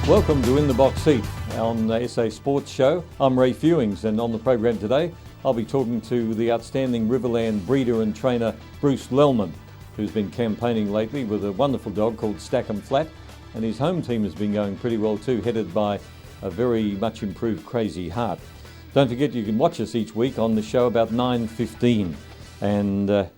Welcome to In the Box Seat on the SA Sports Show. I'm Ray Fewings, and on the program today I'll be talking to the outstanding Riverland breeder and trainer Bruce Lellman, who's been campaigning lately with a wonderful dog called Stackham Flat, and his home team has been going pretty well too, headed by a very much improved Crazy Heart. Don't forget you can watch us each week on the show about 9:15 and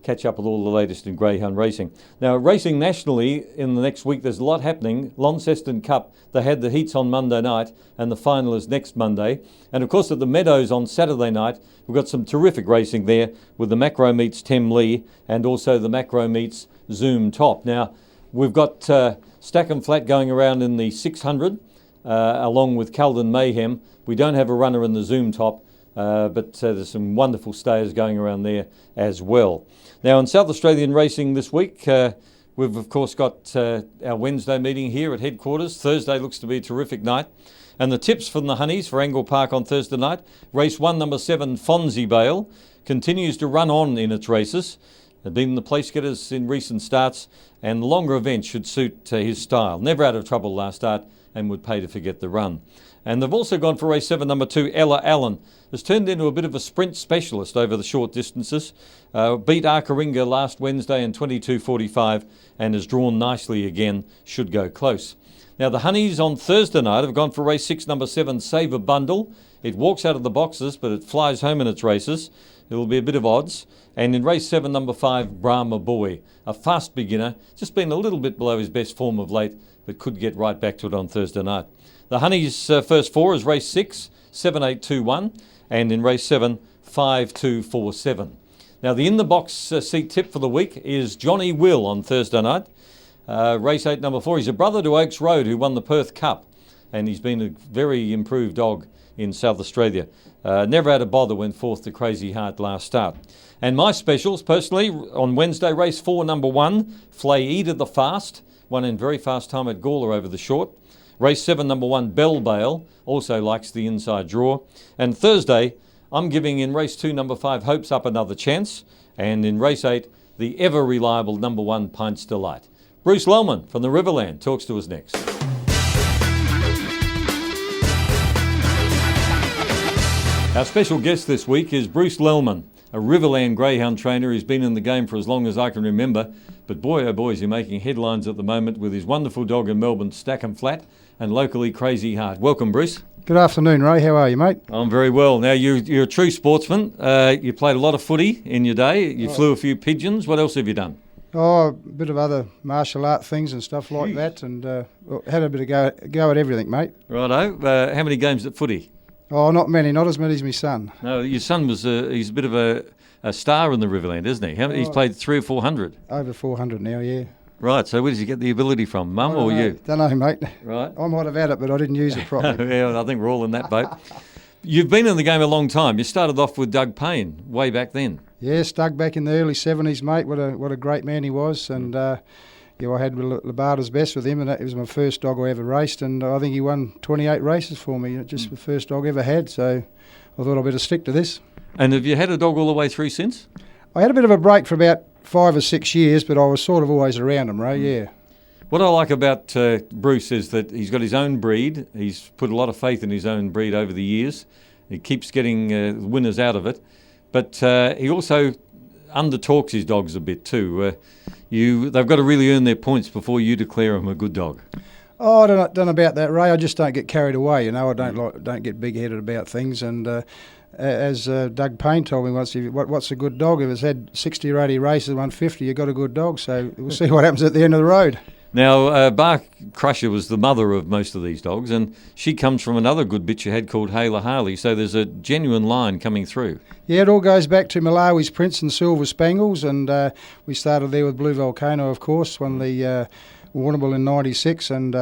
catch up with all the latest in greyhound racing. Now, racing nationally in the next week, there's a lot happening. Launceston Cup, they had the heats on Monday night and the final is next Monday. And of course at the Meadows on Saturday night, we've got some terrific racing there with the Macro Meets Tem Lee and also the Macro Meets Zoom Top. Now, we've got Stackham Flat going around in the 600 along with Calden Mayhem. We don't have a runner in the Zoom Top, but there's some wonderful stayers going around there as well. Now in South Australian racing this week, we've of course got our Wednesday meeting here at headquarters. Thursday looks to be a terrific night. And the tips from the Honeys for Angle Park on Thursday night. Race 1, number 7, Fonzie Bale, continues to run on in its races. They've been the place getters in recent starts, and the longer events should suit his style. Never out of trouble last start and would pay to forget the run. And they've also gone for race 7, number 2, Ella Allen. Has turned into a bit of a sprint specialist over the short distances. Beat Arkaringa last Wednesday in 22.45 and has drawn nicely again, should go close. Now the Honeys on Thursday night have gone for race 6, number 7, Save a Bundle. It walks out of the boxes, but it flies home in its races. It'll be a bit of odds. And in race 7, number 5, Brahma Boy. A fast beginner, just been a little bit below his best form of late, but could get right back to it on Thursday night. The Honeys' first four is race 6, 7-8-2-1, and in race 7, 5-2-4-7. Now the in-the-box seat tip for the week is Johnny Will on Thursday night. Race 8, number 4, he's a brother to Oaks Road who won the Perth Cup, and he's been a very improved dog in South Australia. Never had a bother when fourth to Crazy Heart last start. And my specials, personally, on Wednesday, race 4, number 1, Flay Eda the Fast, won in very fast time at Gawler over the short. Race 7, number 1, Bell Bale, also likes the inside draw. And Thursday, I'm giving in race 2, number 5, Hopes Up another chance. And in race 8, the ever reliable number 1, Pints Delight. Bruce Lellman from the Riverland talks to us next. Our special guest this week is Bruce Lellman, a Riverland greyhound trainer who's been in the game for as long as I can remember. But boy, oh boy, is he making headlines at the moment with his wonderful dog in Melbourne, Stackham Flat, and locally Crazy Heart. Welcome, Bruce. Good afternoon, Ray. How are you, mate? I'm very well. Now, you're a true sportsman. You played a lot of footy in your day. You flew a few pigeons. What else have you done? Oh, a bit of other martial art things and stuff like that, and had a bit of go at everything, mate. Righto. How many games at footy? Oh, not many. Not as many as my son. No, your son was he's a bit of a star in the Riverland, isn't he? He's played 300 or 400. Over 400 now, yeah. Right, so where did you get the ability from, Mum or you? Don't know, mate. Right. I might have had it, but I didn't use it properly. Yeah, I think we're all in that boat. You've been in the game a long time. You started off with Doug Payne way back then. Yes, Doug back in the early 70s, mate. What a great man he was. And I had Labada's best with him, and it was my first dog I ever raced. And I think he won 28 races for me. Just the first dog I ever had. So I thought I'd better stick to this. And have you had a dog all the way through since? I had a bit of a break for about 5 or 6 years, but I was sort of always around him, Ray, yeah. What I like about Bruce is that he's got his own breed. He's put a lot of faith in his own breed over the years. He keeps getting winners out of it. But he also under-talks his dogs a bit too. They've got to really earn their points before you declare them a good dog. Oh, I don't know about that, Ray. I just don't get carried away, you know. I don't get big-headed about things. And as Doug Payne told me once, what's a good dog? If it's had 60 or 80 races, 150, you've got a good dog. So we'll see what happens at the end of the road. Now, Bar Crusher was the mother of most of these dogs, and she comes from another good bitch you had called Hayla Harley, so there's a genuine line coming through. Yeah, it all goes back to Malawi's Prince and Silver Spangles, and we started there with Blue Volcano, of course, won the Warrnambool in 96, and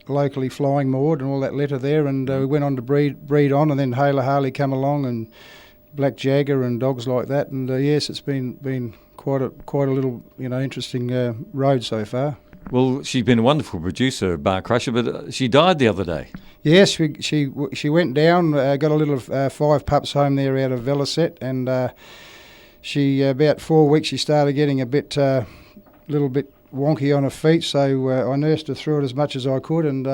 locally Flying Maud and all that litter there, and we went on to breed on, and then Hayla Harley come along, and Black Jagger and dogs like that, and yes, it's been quite a little interesting road so far. Well, she's been a wonderful producer, Bar Crusher, but she died the other day. Yes, she went down, got a little 5 pups home there out of Velocet, and she about 4 weeks she started getting a little bit wonky on her feet, so I nursed her through it as much as I could, and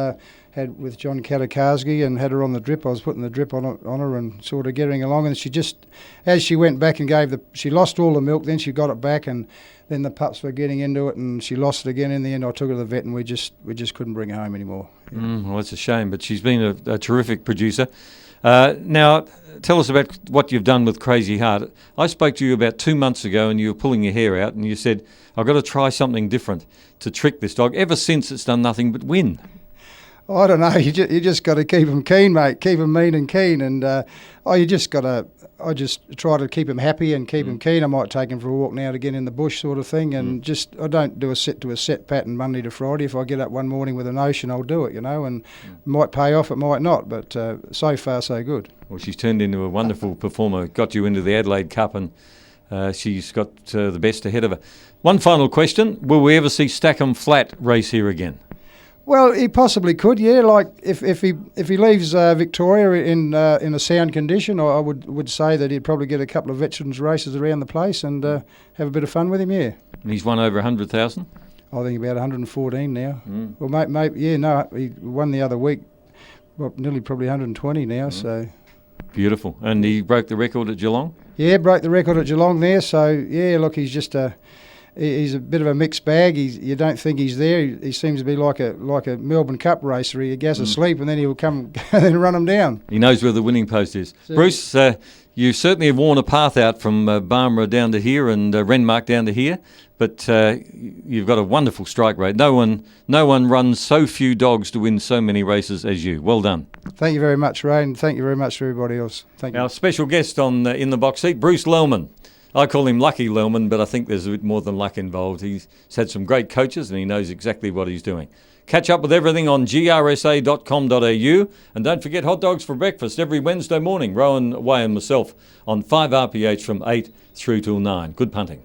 had with John Katakarski and had her on the drip. I was putting the drip on her and sort of getting along, and she just, as she went back and she lost all the milk, then she got it back, and then the pups were getting into it, and she lost it again. In the end, I took her to the vet, and we just couldn't bring her home anymore. Yeah. Well, that's a shame, but she's been a terrific producer. Now, tell us about what you've done with Crazy Heart. I spoke to you about 2 months ago, and you were pulling your hair out, and you said, I've got to try something different to trick this dog. Ever since, it's done nothing but win. I don't know. You just got to keep them keen, mate. Keep them mean and keen, and you just got to. I just try to keep him happy and keep him keen. I might take him for a walk now and again in the bush, sort of thing, and I don't do a set pattern Monday to Friday. If I get up one morning with a notion, I'll do it, and it might pay off, it might not, but so far so good. Well, she's turned into a wonderful performer. Got you into the Adelaide Cup, and she's got the best ahead of her. One final question: will we ever see Stackham Flat race here again? Well, he possibly could, yeah. Like if he leaves Victoria in a sound condition, I would say that he'd probably get a couple of veterans races around the place and have a bit of fun with him, yeah. And he's won over 100,000. I think about 114 now. Well, mate, yeah, no, he won the other week, nearly probably 120 now. So beautiful, and he broke the record at Geelong. Yeah, broke the record at Geelong there. So yeah, look, he's just he's a bit of a mixed bag. You don't think he's there. He seems to be like a Melbourne Cup racer. He goes asleep and then he'll come and then run him down. He knows where the winning post is. So, Bruce, you certainly have worn a path out from Barmera down to here and Renmark down to here, but you've got a wonderful strike rate. No one runs so few dogs to win so many races as you. Well done. Thank you very much, Ray, and thank you very much to everybody else. Thank you. Our special guest on in the box seat, Bruce Lellman. I call him Lucky Lellman, but I think there's a bit more than luck involved. He's had some great coaches and he knows exactly what he's doing. Catch up with everything on grsa.com.au, and don't forget hot dogs for breakfast every Wednesday morning. Rowan Way and myself on 5RPH from 8 through till 9. Good punting.